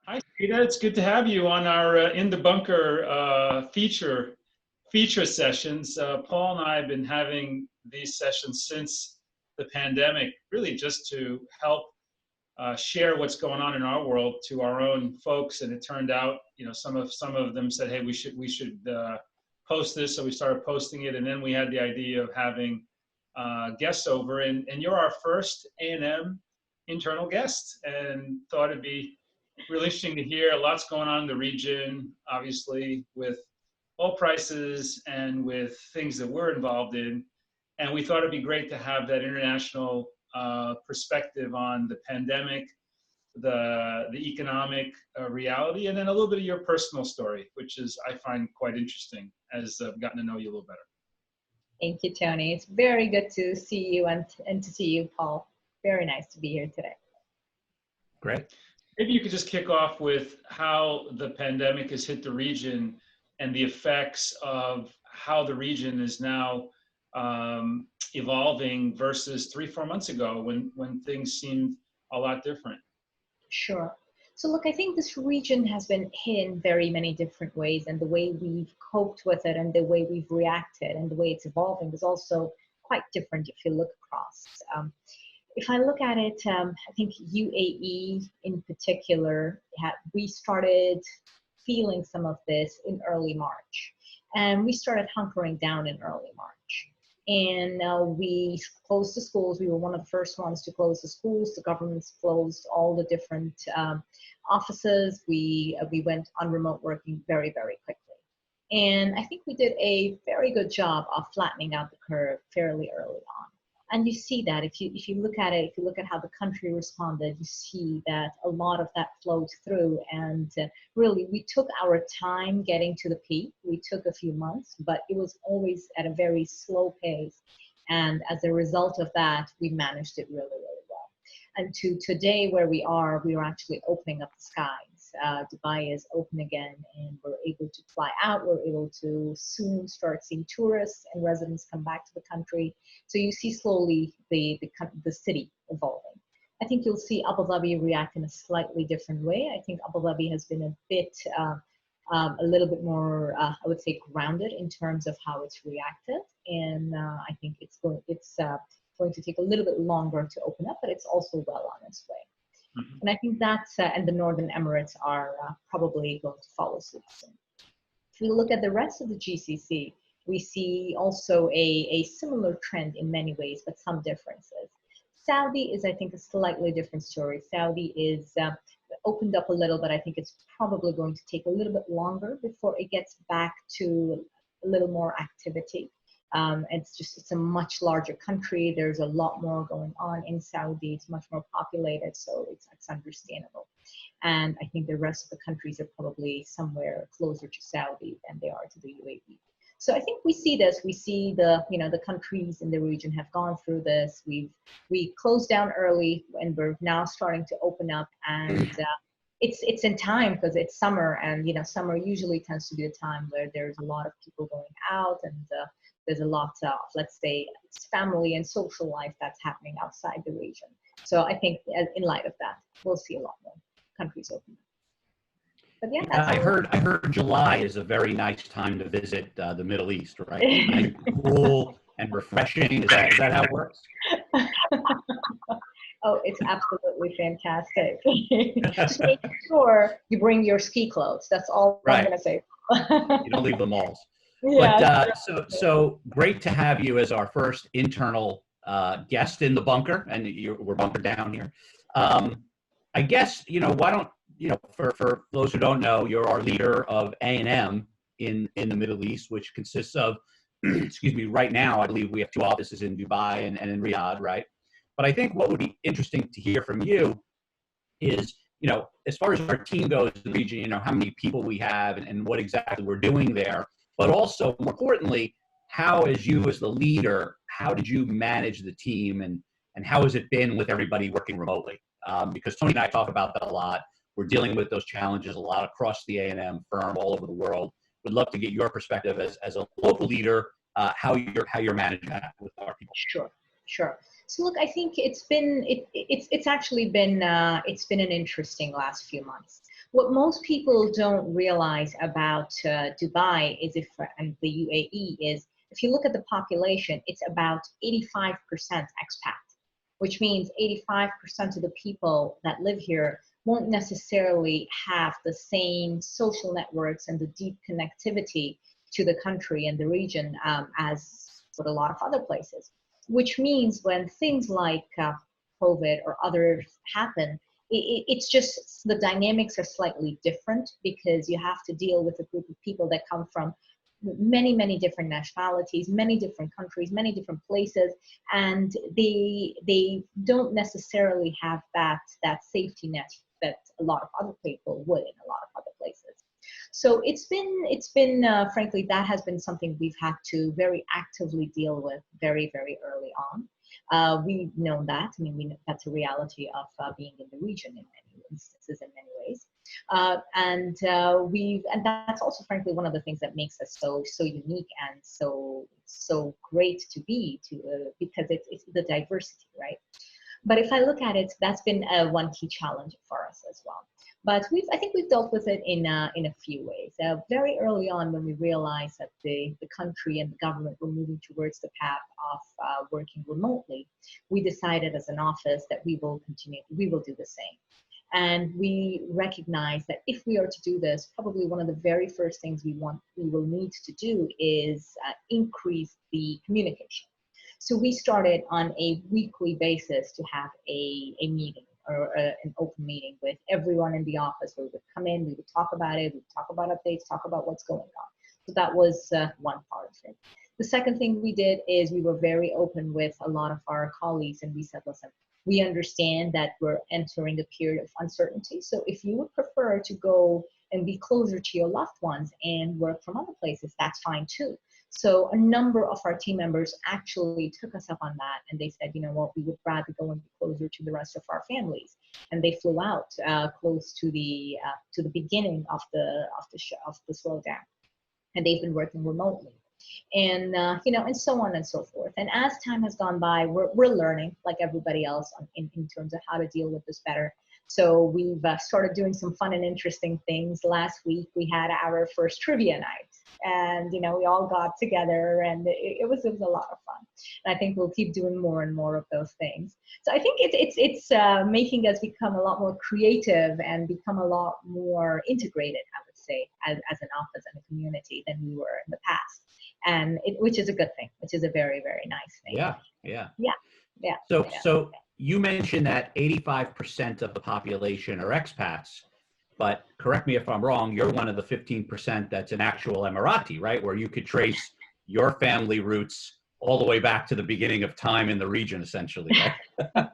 Hi, Saeeda. It's good to have you on our In the Bunker feature sessions. Paul and I have been having these sessions since the pandemic, really just to help share what's going on in our world to our own folks. And it turned out, some of them said, "Hey, we should post this," so we started posting it, and then we had the idea of having guests over, and you're our first A&M internal guest, and thought it'd be really interesting to hear. Lots going on in the region, obviously, with oil prices and with things that we're involved in. And we thought it'd be great to have that international perspective on the pandemic, the economic reality, and then a little bit of your personal story, which is I find quite interesting as I've gotten to know you a little better. Thank you, Tony. It's very good to see you and to see you, Paul. Very nice to be here today. Great. Maybe you could just kick off with how the pandemic has hit the region and the effects of how the region is now evolving versus 3-4 months ago when things seemed a lot different. Sure. So look, I think this region has been hit in very many different ways, and the way we've coped with it and the way we've reacted and the way it's evolving is also quite different if you look across. If I look at it, I think UAE in particular, we started feeling some of this in early March. And we started hunkering down in early March. And we closed the schools. We were one of the first ones to close the schools. The government's closed all the different offices. We went on remote working very, very quickly. And I think we did a very good job of flattening out the curve fairly early on. And you see that if you look at it, if you look at how the country responded, you see that a lot of that flowed through. And really, we took our time getting to the peak. We took a few months, but it was always at a very slow pace. And as a result of that, we managed it really, really well. And to today, where we are actually opening up the skies. Dubai is open again, and we're able to fly out. We're able to soon start seeing tourists and residents come back to the country. So you see slowly the city evolving. I think you'll see Abu Dhabi react in a slightly different way. I think Abu Dhabi has been a bit, a little bit more, I would say, grounded in terms of how it's reacted. And I think it's going to take a little bit longer to open up, but it's also well on its way. Mm-hmm. And I think that's, and the Northern Emirates are probably going to follow suit soon. If we look at the rest of the GCC, we see also a similar trend in many ways, but some differences. Saudi is, I think, a slightly different story. Saudi is opened up a little, but I think it's probably going to take a little bit longer before it gets back to a little more activity. It's a much larger country. There's a lot more going on in Saudi. It's much more populated, so it's understandable. And I think the rest of the countries are probably somewhere closer to Saudi than they are to the UAE. So I think we see this. We see the countries in the region have gone through this. We closed down early, and we're now starting to open up. And it's in time because it's summer, and summer usually tends to be a time where there's a lot of people going out, and there's a lot of, let's say, family and social life that's happening outside the region. So I think in light of that, we'll see a lot more countries open. But yeah, I heard July is a very nice time to visit the Middle East, right? Nice, cool and refreshing. Is that how it works? Oh, it's absolutely fantastic. Just make sure you bring your ski clothes. That's all I'm going to say. You don't leave the malls. Yeah, but so great to have you as our first internal guest in the bunker, and we're bunkered down here. I guess why don't for those who don't know, you're our leader of A&M in the Middle East, which consists of excuse me, right now I believe we have 2 offices in Dubai and in Riyadh, right? But I think what would be interesting to hear from you is as far as our team goes in the region, how many people we have and what exactly we're doing there. But also, more importantly, how, as you as the leader, how did you manage the team, and how has it been with everybody working remotely? Because Tony and I talk about that a lot. We're dealing with those challenges a lot across the A&M firm all over the world. Would love to get your perspective as a local leader, how you're managing that with our people. Sure. So look, I think it's actually been an interesting last few months. What most people don't realize about Dubai is and the UAE is, if you look at the population, it's about 85% expat, which means 85% of the people that live here won't necessarily have the same social networks and the deep connectivity to the country and the region as with a lot of other places. Which means when things like COVID or others happen, it's just the dynamics are slightly different, because you have to deal with a group of people that come from many different nationalities, many different countries, many different places, and they don't necessarily have that safety net that a lot of other people would in a lot of other places. So it's been frankly, that has been something we've had to very actively deal with very very early on. We've known that. I mean, we know that's a reality of being in the region in many instances, in many ways. And that's also frankly one of the things that makes us so unique and so great to be because it's the diversity, right? But if I look at it, that's been one key challenge for us as well. But I think we've dealt with it in a few ways. Very early on, when we realized that the country and the government were moving towards the path of working remotely, we decided as an office that we will do the same. And we recognize that if we are to do this, probably one of the very first things we will need to do is increase the communication. So we started on a weekly basis to have a meeting or an open meeting with everyone in the office, where we would come in, we would talk about it, we would talk about updates, talk about what's going on. So that was one part of it. The second thing we did is we were very open with a lot of our colleagues, and we said, listen, we understand that we're entering a period of uncertainty. So if you would prefer to go and be closer to your loved ones and work from other places, that's fine too. So a number of our team members actually took us up on that, and they said, you know what, we would rather go and be closer to the rest of our families. And they flew out close to the beginning of the slowdown, and they've been working remotely. And and so on and so forth. And as time has gone by, we're learning, like everybody else, in terms of how to deal with this better. So we've started doing some fun and interesting things. Last week we had our first trivia night, and we all got together, and it was a lot of fun. And I think we'll keep doing more and more of those things. So I think it's making us become a lot more creative and become a lot more integrated, I would say, as an office and a community than we were in the past. And which is a good thing, which is a very, very nice thing. Yeah. So you mentioned that 85% of the population are expats, but correct me if I'm wrong, you're one of the 15% that's an actual Emirati, right? Where you could trace your family roots all the way back to the beginning of time in the region, essentially, right?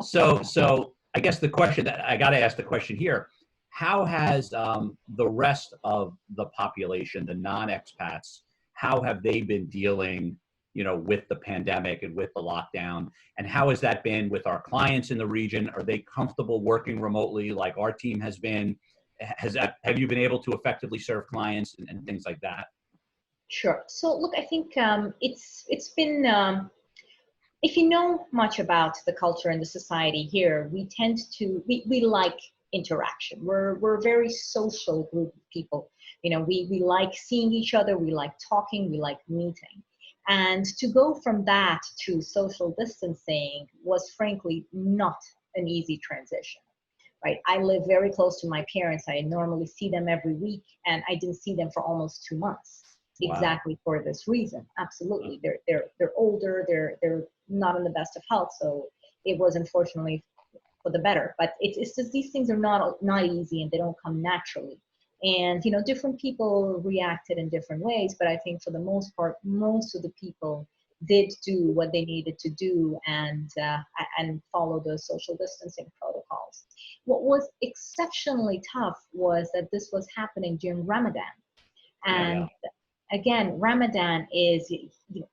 So I guess the question that I got to ask the question here, how has the rest of the population, the non-expats, how have they been dealing, with the pandemic and with the lockdown? And how has that been with our clients in the region? Are they comfortable working remotely like our team has been? Have you been able to effectively serve clients and things like that? Sure. So look, I think it's been, if you know much about the culture and the society here, we tend to, we like interaction. We're a very social group of people. We like seeing each other, we like talking, we like meeting. And to go from that to social distancing was frankly not an easy transition, right? I live very close to my parents. I normally see them every week, and I didn't see them for almost 2 months. Wow. Exactly for this reason. Absolutely. They're older, they're not in the best of health. So it was unfortunately for the better, but it's just, these things are not easy, and they don't come naturally. And different people reacted in different ways, but I think for the most part, most of the people did do what they needed to do and follow the social distancing protocols. What was exceptionally tough was that this was happening during Ramadan, and again, Ramadan is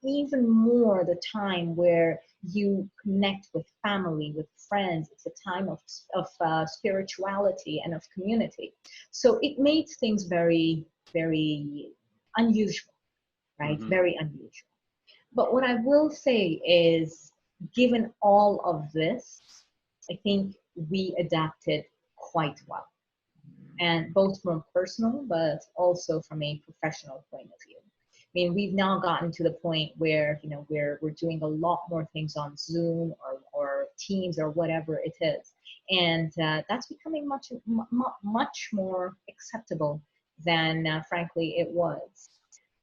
even more the time where you connect with family, with friends. It's a time of spirituality and of community. So it made things very, very unusual, right? Mm-hmm. Very unusual. But what I will say is, given all of this, I think we adapted quite well. and both from a personal, but also from a professional point of view. I mean, we've now gotten to the point where, we're doing a lot more things on Zoom or Teams or whatever it is. And that's becoming much more acceptable than, frankly, it was.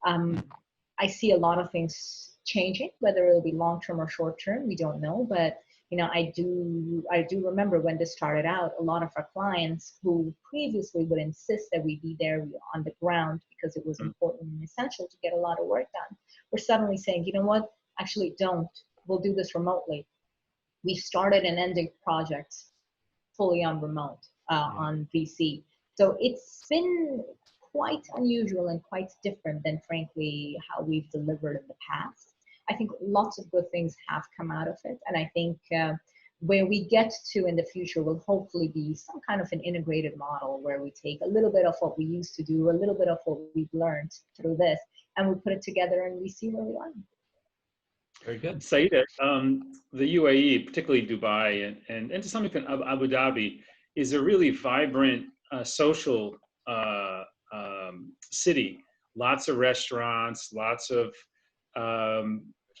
I see a lot of things changing, whether it'll be long-term or short-term, we don't know. But I do remember when this started out, a lot of our clients who previously would insist that we be there on the ground because it was important and essential to get a lot of work done, were suddenly saying, you know what, actually don't. We'll do this remotely. We started and ended projects fully on remote, on VC. So it's been quite unusual and quite different than, frankly, how we've delivered in the past. I think lots of good things have come out of it. And I think where we get to in the future will hopefully be some kind of an integrated model where we take a little bit of what we used to do, a little bit of what we've learned through this, and we put it together and we see where we land. Very good. Saeeda, the UAE, particularly Dubai, and to some extent Abu Dhabi, is a really vibrant social city. Lots of restaurants, lots of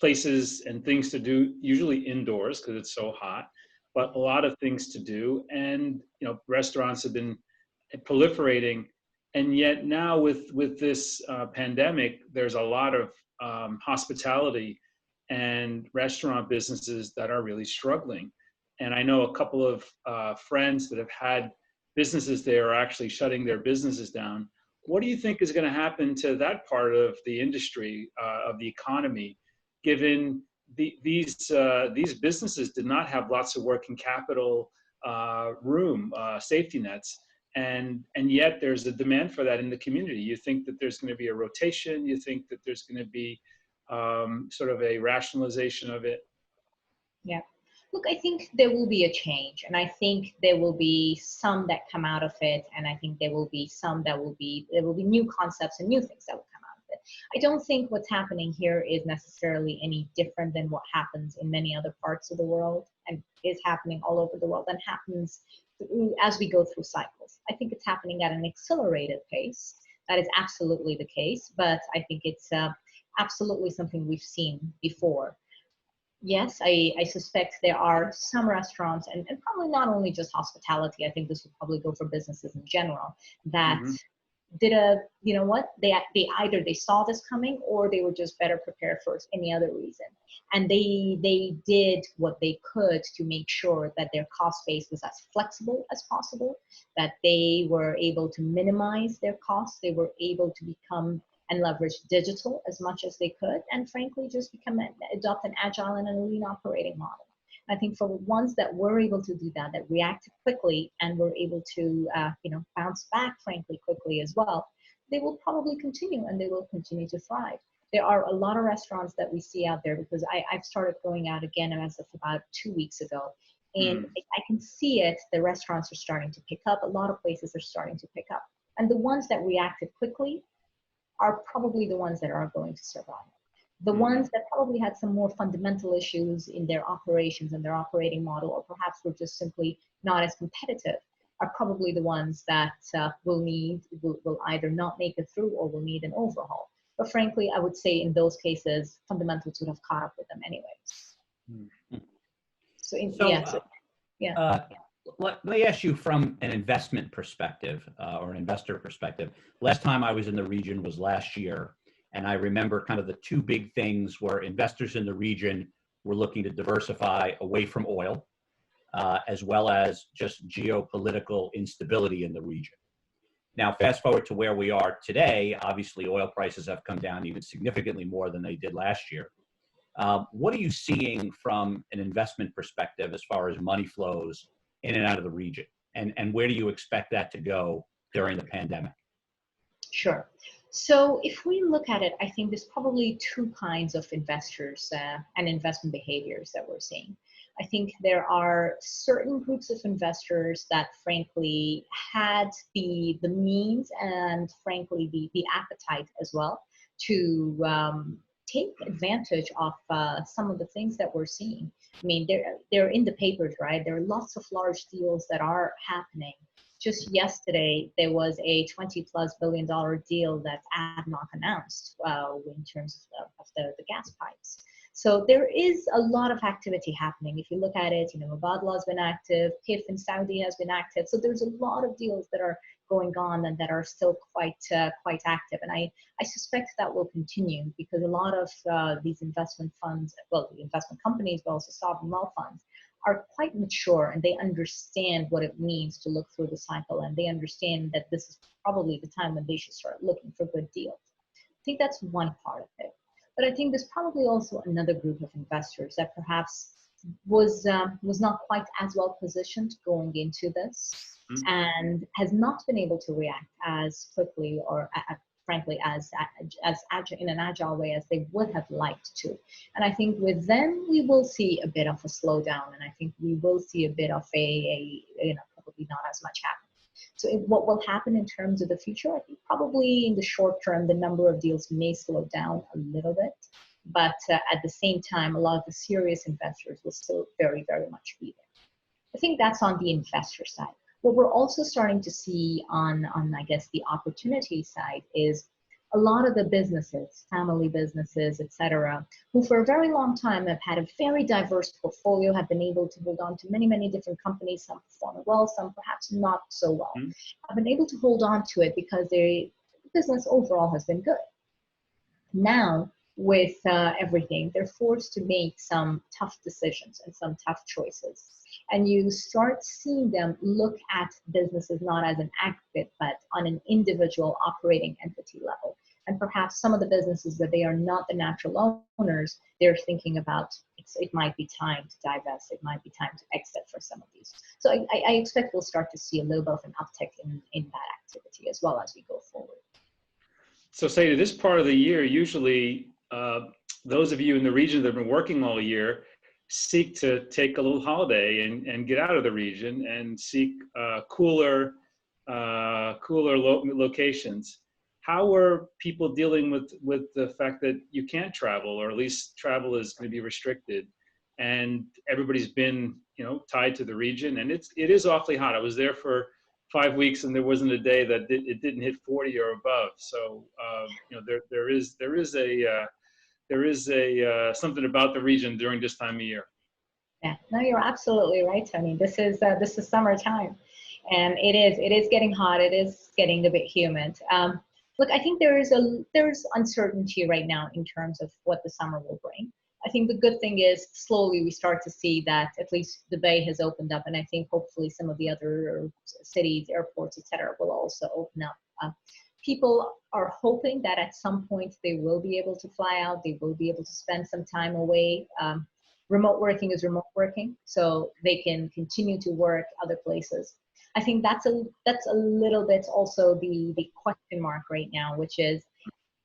places and things to do, usually indoors because it's so hot, but a lot of things to do. And restaurants have been proliferating, and yet now with this pandemic, there's a lot of hospitality and restaurant businesses that are really struggling. And I know a couple of friends that have had businesses there are actually shutting their businesses down. What do you think is going to happen to that part of the industry, of the economy, given these businesses did not have lots of working capital room, safety nets, and yet there's a demand for that in the community? You think that there's going to be a rotation? You think that there's going to be sort of a rationalization of it? Yeah. Look, I think there will be a change, and I think there will be some that come out of it, and I think there will be some there will be new concepts and new things that will come out of it. I don't think what's happening here is necessarily any different than what happens in many other parts of the world, and is happening all over the world, and happens as we go through cycles. I think it's happening at an accelerated pace. That is absolutely the case, but I think it's absolutely something we've seen before. Yes, I suspect there are some restaurants, and probably not only just hospitality, I think this would probably go for businesses in general, that did they either they saw this coming or they were just better prepared for any other reason. And they did what they could to make sure that their cost base was as flexible as possible, that they were able to minimize their costs, they were able to become and leverage digital as much as they could, and frankly, just adopt an agile and a lean operating model. I think for the ones that were able to do that, that reacted quickly and were able to, bounce back, frankly, quickly as well, they will probably continue and they will continue to thrive. There are a lot of restaurants that we see out there, because I've started going out again as of about 2 weeks ago. And I can see it, the restaurants are starting to pick up. A lot of places are starting to pick up. And the ones that reacted quickly are probably the ones that are going to survive. The ones that probably had some more fundamental issues in their operations and their operating model, or perhaps were just simply not as competitive, are probably the ones that will either not make it through or will need an overhaul. But frankly, I would say in those cases, fundamentals would have caught up with them anyways. Let me ask you from an investment perspective or an investor perspective. Last time I was in the region was last year, and I remember kind of the two big things were investors in the region were looking to diversify away from oil, as well as just geopolitical instability in the region. Now, fast forward to where we are today, obviously oil prices have come down even significantly more than they did last year. What are you seeing from an investment perspective as far as money flows in and out of the region? And where do you expect that to go during the pandemic? Sure. So if we look at it, I think there's probably two kinds of investors and investment behaviors that we're seeing. I think there are certain groups of investors that frankly had the means and frankly the appetite as well to take advantage of some of the things that we're seeing. I mean, they're in the papers, right? There are lots of large deals that are happening. just yesterday, there was a $20+ billion deal that ADNOC announced in terms of the gas pipes. So there is a lot of activity happening. If you look at it, Mubadala has been active, PIF in Saudi has been active. So there's a lot of deals that are going on and that are still quite active. And I suspect that will continue because a lot of these investment funds, well, the investment companies, but also sovereign wealth funds, are quite mature and they understand what it means to look through the cycle, and they understand that this is probably the time when they should start looking for good deals. I think that's one part of it. But I think there's probably also another group of investors that perhaps was not quite as well positioned going into this and has not been able to react as quickly or frankly as in an agile way as they would have liked to. And I think with them we will see a bit of a slowdown, and I think we will see a bit of probably not as much happening. So what will happen in terms of the future? I think probably in the short term, the number of deals may slow down a little bit, but at the same time, a lot of the serious investors will still very, very much be there. I think that's on the investor side. What we're also starting to see on I guess, the opportunity side is a lot of the businesses, family businesses, etc., who for a very long time have had a very diverse portfolio, have been able to hold on to many, many different companies, some perform well, some perhaps not so well, have been able to hold on to it because the business overall has been good. Now, with everything, they're forced to make some tough decisions and some tough choices. And you start seeing them look at businesses not as an aggregate, but on an individual operating entity level. And perhaps some of the businesses that they are not the natural owners, they're thinking about it might be time to divest, it might be time to exit for some of these. So I expect we'll start to see a little bit of an uptick in that activity as well as we go forward. So Saeeda, this part of the year, usually those of you in the region that have been working all year seek to take a little holiday and get out of the region and seek cooler locations. How are people dealing with the fact that you can't travel, or at least travel is going to be restricted, and everybody's been tied to the region, and it is awfully hot. I was there for 5 weeks and there wasn't a day that it didn't hit 40 or above. So there is something about the region during this time of year. Yeah, no, you're absolutely right, Tony. This is summertime, and it is getting hot. It is getting a bit humid. Look, I think there's uncertainty right now in terms of what the summer will bring. I think the good thing is slowly we start to see that at least the Bay has opened up, and I think hopefully some of the other cities, airports, etc., will also open up. People are hoping that at some point they will be able to fly out, they will be able to spend some time away. Remote working is remote working, so they can continue to work other places. I think that's a little bit also the question mark right now, which is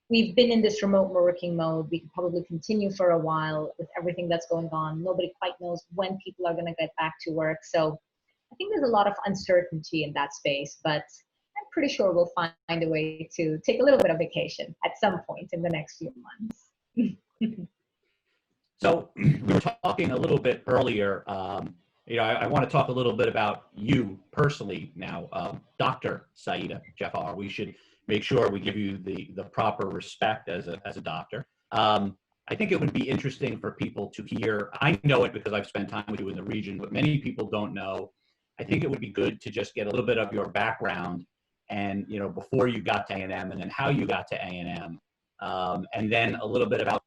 we've been in this remote working mode. We can probably continue for a while with everything that's going on. Nobody quite knows when people are going to get back to work. So I think there's a lot of uncertainty in that space, but I'm pretty sure we'll find a way to take a little bit of vacation at some point in the next few months. So we were talking a little bit earlier. I want to talk a little bit about you personally now, Dr. Saeeda Jaffar. We should make sure we give you the proper respect as a doctor. I think it would be interesting for people to hear. I know it because I've spent time with you in the region, but many people don't know. I think it would be good to just get a little bit of your background and, before you got to A&M, and then how you got to A&M. And then a little bit about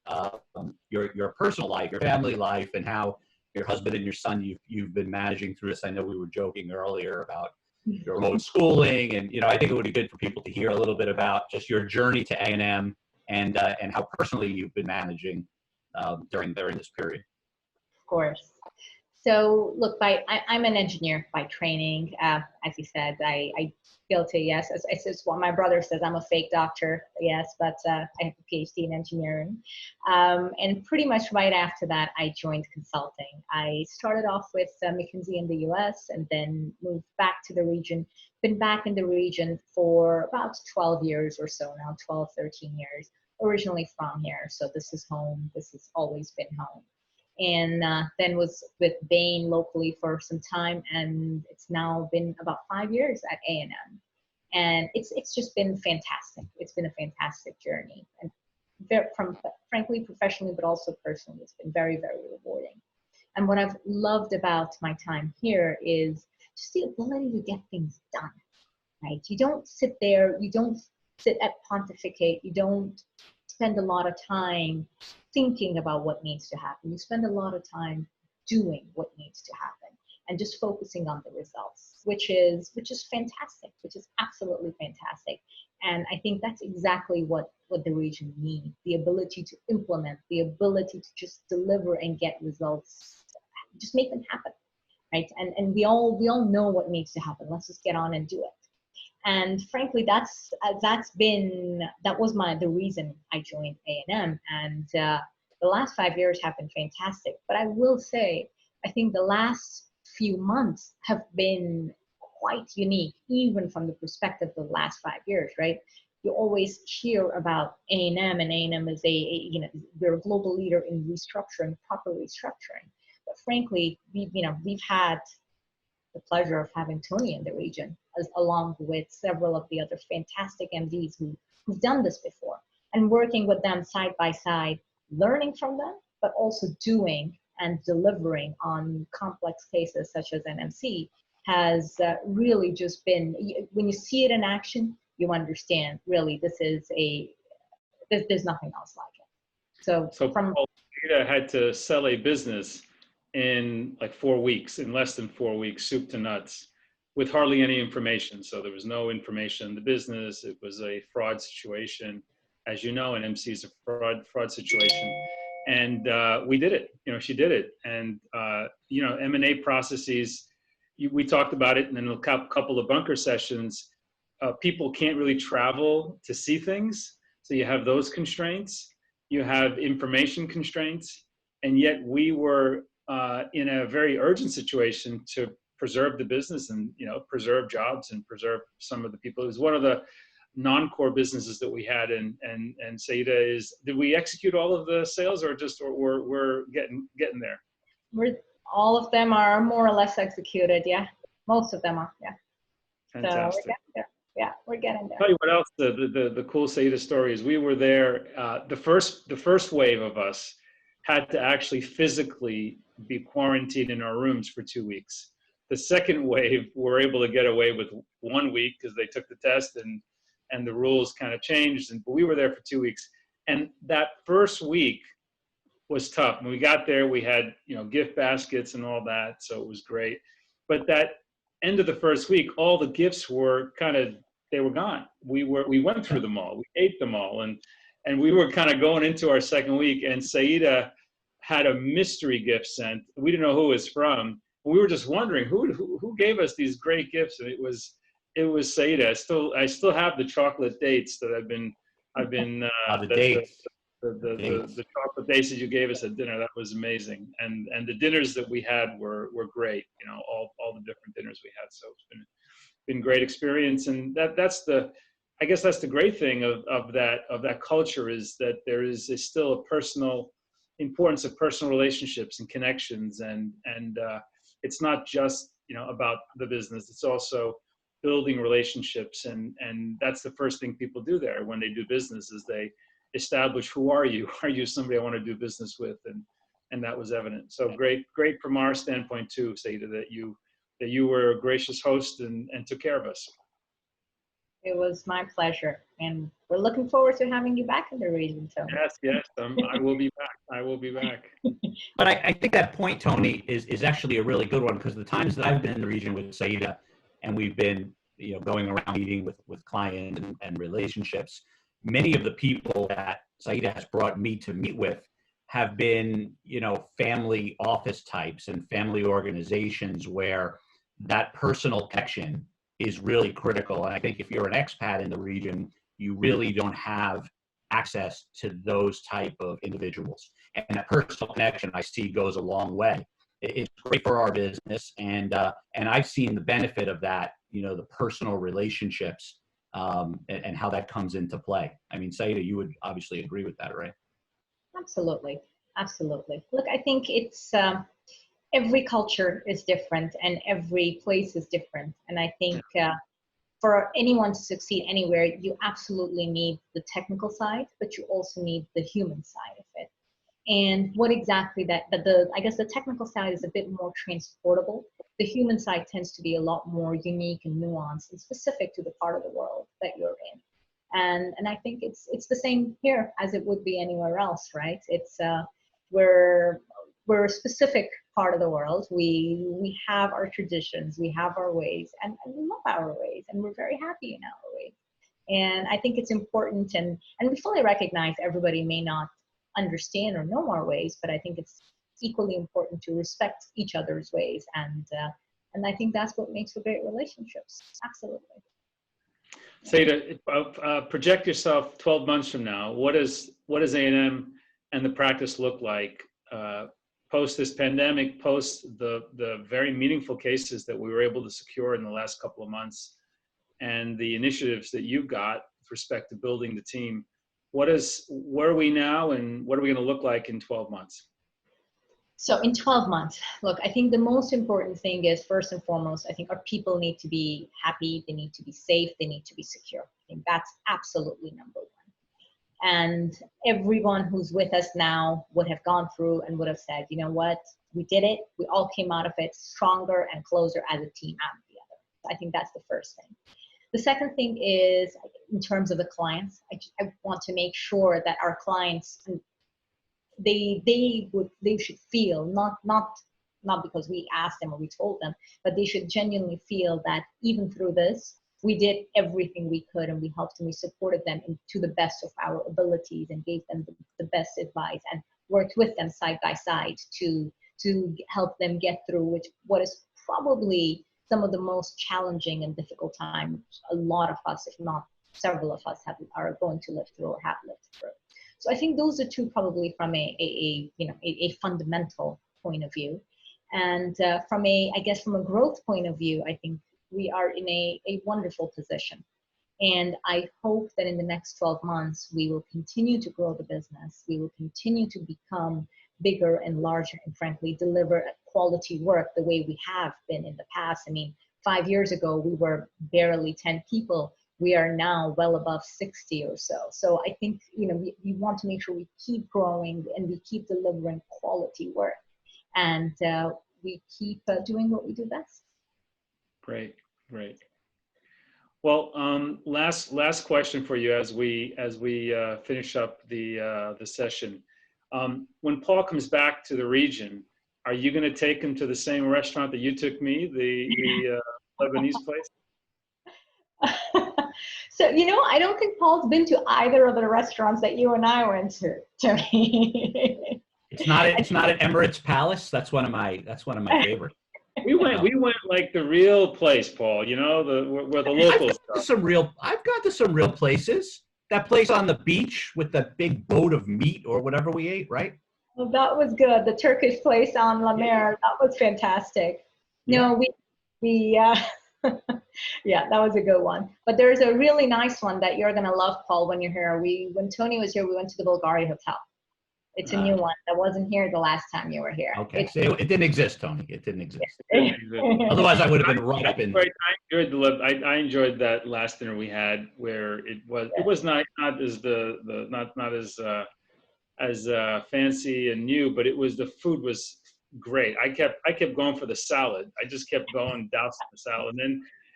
your personal life, your family life, and how your husband and your son, you've been managing through this. I know we were joking earlier about your remote schooling, and I think it would be good for people to hear a little bit about just your journey to A&M and how personally you've been managing during this period. Of course. So look, I'm an engineer by training. As you said, I guilty, yes. It's what my brother says, I'm a fake doctor, yes, but I have a PhD in engineering. And pretty much right after that, I joined consulting. I started off with McKinsey in the US and then moved back to the region. Been back in the region for about 12 years or so now, 12, 13 years, originally from here. So this is home. This has always been home. and then was with Bain locally for some time, and it's now been about 5 years at A&M. And it's just been fantastic. It's been a fantastic journey, and from frankly professionally, but also personally, it's been very, very rewarding. And what I've loved about my time here is just the ability to get things done, right? You don't sit there, you don't sit at pontificate, you don't spend a lot of time thinking about what needs to happen. You spend a lot of time doing what needs to happen and just focusing on the results, which is fantastic, which is absolutely fantastic. And I think that's exactly what the region needs, the ability to implement, the ability to just deliver and get results, just make them happen, right? And we all know what needs to happen. Let's just get on and do it. And frankly, that was the reason I joined A&M. And the last 5 years have been fantastic. But I will say, I think the last few months have been quite unique, even from the perspective of the last 5 years, right? You always hear about A&M, and A&M is we're a global leader in restructuring, proper restructuring. But frankly, we've had the pleasure of having Tony in the region, along with several of the other fantastic MDs who've done this before, and working with them side by side, learning from them, but also doing and delivering on complex cases such as NMC has really just been, when you see it in action, you understand really there's nothing else like it. So Saeeda had to sell a business in like 4 weeks, in less than 4 weeks, soup to nuts, with hardly any information. So there was no information in the business. It was a fraud situation. As you know, NMC is a fraud situation. And we did it. She did it. And M&A processes, we talked about it in a couple of bunker sessions. People can't really travel to see things. So you have those constraints. You have information constraints. And yet we were in a very urgent situation to preserve the business and preserve jobs and preserve some of the people. It was one of the non-core businesses that we had, and Saeeda did we execute all of the sales, or we're getting there? All of them are more or less executed. Yeah, most of them are. Yeah. Fantastic. So we're getting there. Yeah, we're getting there. I'll tell you what else the cool Saeeda story is. We were there. The first wave of us had to actually physically be quarantined in our rooms for 2 weeks. The second wave, we're able to get away with 1 week because they took the test and the rules kind of changed. But we were there for 2 weeks. And that first week was tough. When we got there, we had, gift baskets and all that. So it was great. But that end of the first week, all the gifts were they were gone. We went through them all. We ate them all. And we were kind of going into our second week, and Saeeda had a mystery gift sent. We didn't know who it was from. We were just wondering who gave us these great gifts, and it was Saeeda. I still have the chocolate dates that I've been the dates. The chocolate dates that you gave us at dinner. That was amazing, and the dinners that we had were great. All the different dinners we had. So it's been great experience, and I guess that's the great thing of that culture, is that there is still a personal importance of personal relationships and connections, and it's not just about the business. It's also building relationships, and that's the first thing people do there when they do business, is they establish, who are you? Are you somebody I want to do business with? And that was evident. So great from our standpoint too, Saeeda, that you were a gracious host and took care of us. It was my pleasure, and we're looking forward to having you back in the region, Tony. Yes, I will be back. But I think that point, Tony, is actually a really good one, because the times that I've been in the region with Saeeda, and we've been going around meeting with clients and relationships, many of the people that Saeeda has brought me to meet with have been family office types and family organizations where that personal connection is really critical. And I think if you're an expat in the region, you really don't have access to those type of individuals. And that personal connection, I see, goes a long way. It's great for our business, and I've seen the benefit of that, the personal relationships, and how that comes into play. I mean, Saeeda, you would obviously agree with that, right? Absolutely. Absolutely. Look, I think it's every culture is different and every place is different. And I think for anyone to succeed anywhere, you absolutely need the technical side, but you also need the human side of it. And what exactly I guess the technical side is a bit more transportable. The human side tends to be a lot more unique and nuanced and specific to the part of the world that you're in. And I think it's the same here as it would be anywhere else, right? It's we're a specific part of the world. We have our traditions, we have our ways, and we love our ways, and we're very happy in our ways. And I think it's important, and we fully recognize everybody may not understand or know our ways, but I think it's equally important to respect each other's ways, and I think that's what makes for great relationships. Absolutely. Saeeda, project yourself 12 months from now. What does A&M and the practice look like post this pandemic, post the very meaningful cases that we were able to secure in the last couple of months, and the initiatives that you've got with respect to building the team? Where are we now, and what are we going to look like in 12 months? So in 12 months, look, I think the most important thing is, first and foremost, I think our people need to be happy, they need to be safe, they need to be secure. I think that's absolutely number one. And everyone who's with us now would have gone through and would have said, you know what, we did it. We all came out of it stronger and closer as a team and together. So I think that's the first thing. The second thing is, in terms of the clients, I want to make sure that our clients, they should feel, not because we asked them or we told them, but they should genuinely feel that even through this, we did everything we could, and we helped and we supported them to the best of our abilities, and gave them the best advice, and worked with them side by side to help them get through what is probably some of the most challenging and difficult times a lot of us, if not several of us, are going to live through or have lived through. So I think those are two probably from a fundamental point of view. And from a growth point of view, I think we are in a wonderful position. And I hope that in the next 12 months, we will continue to grow the business. We will continue to become bigger and larger, and frankly, deliver quality work the way we have been in the past. I mean, 5 years ago, we were barely 10 people. We are now well above 60 or so. So I think, we want to make sure we keep growing and we keep delivering quality work, and we keep doing what we do best. Great. Well, last question for you as we finish up the session. When Paul comes back to the region, are you going to take him to the same restaurant that you took me, the Lebanese place? So, I don't think Paul's been to either of the restaurants that you and I went to. It's not at Emirates Palace. That's one of my favorites. We went like the real place, Paul. Where the locals. I've gone to some real places. That place on the beach with the big boat of meat or whatever we ate, right? Well, that was good. The Turkish place on La Mer, that was fantastic. Yeah. No, we yeah, that was a good one. But there's a really nice one that you're gonna love, Paul, when you're here. When Tony was here, we went to the Bulgaria Hotel. It's a new one that wasn't here the last time you were here. Okay, so it didn't exist, Tony. It didn't exist. Otherwise, I would have been right up in. I enjoyed that last dinner we had, where it was not as fancy and new, but the food was great. I kept going for the salad. I just kept going dousing the salad,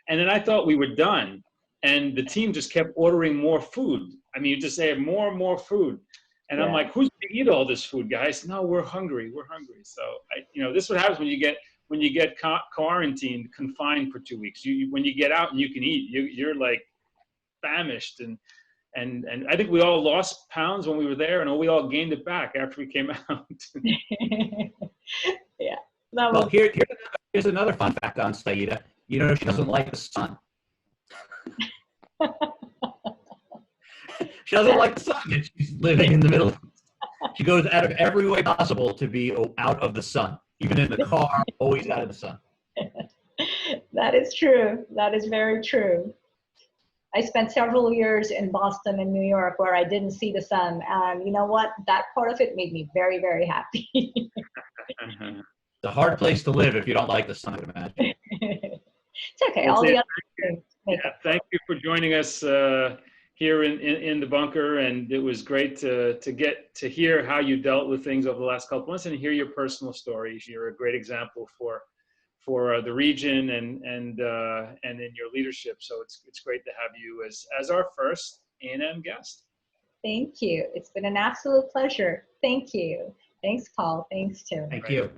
and then I thought we were done, and the team just kept ordering more food. I mean, you just say more and more food. And I'm like, who's going to eat all this food, guys? No, we're hungry. So, this is what happens when you get quarantined, confined for 2 weeks. When you get out and you can eat, you're like famished. And I think we all lost pounds when we were there, and we all gained it back after we came out. Yeah. Well, here's another fun fact on Saeeda. She doesn't like the sun. She doesn't like the sun, and she's living in the middle. She goes out of every way possible to be out of the sun, even in the car, always out of the sun. That is true. That is very true. I spent several years in Boston and New York where I didn't see the sun. And you know what? That part of it made me very, very happy. It's a hard place to live if you don't like the sun, I would imagine. It's okay. Well, All the Saeeda, other things make yeah, up. thank you for joining us here in the bunker, and it was great to get to hear how you dealt with things over the last couple months and hear your personal stories. You're a great example for the region and in your leadership. So it's great to have you as our first A&M guest. Thank you. It's been an absolute pleasure. Thank you. Thanks, Paul. Thanks, Tim. Thank you.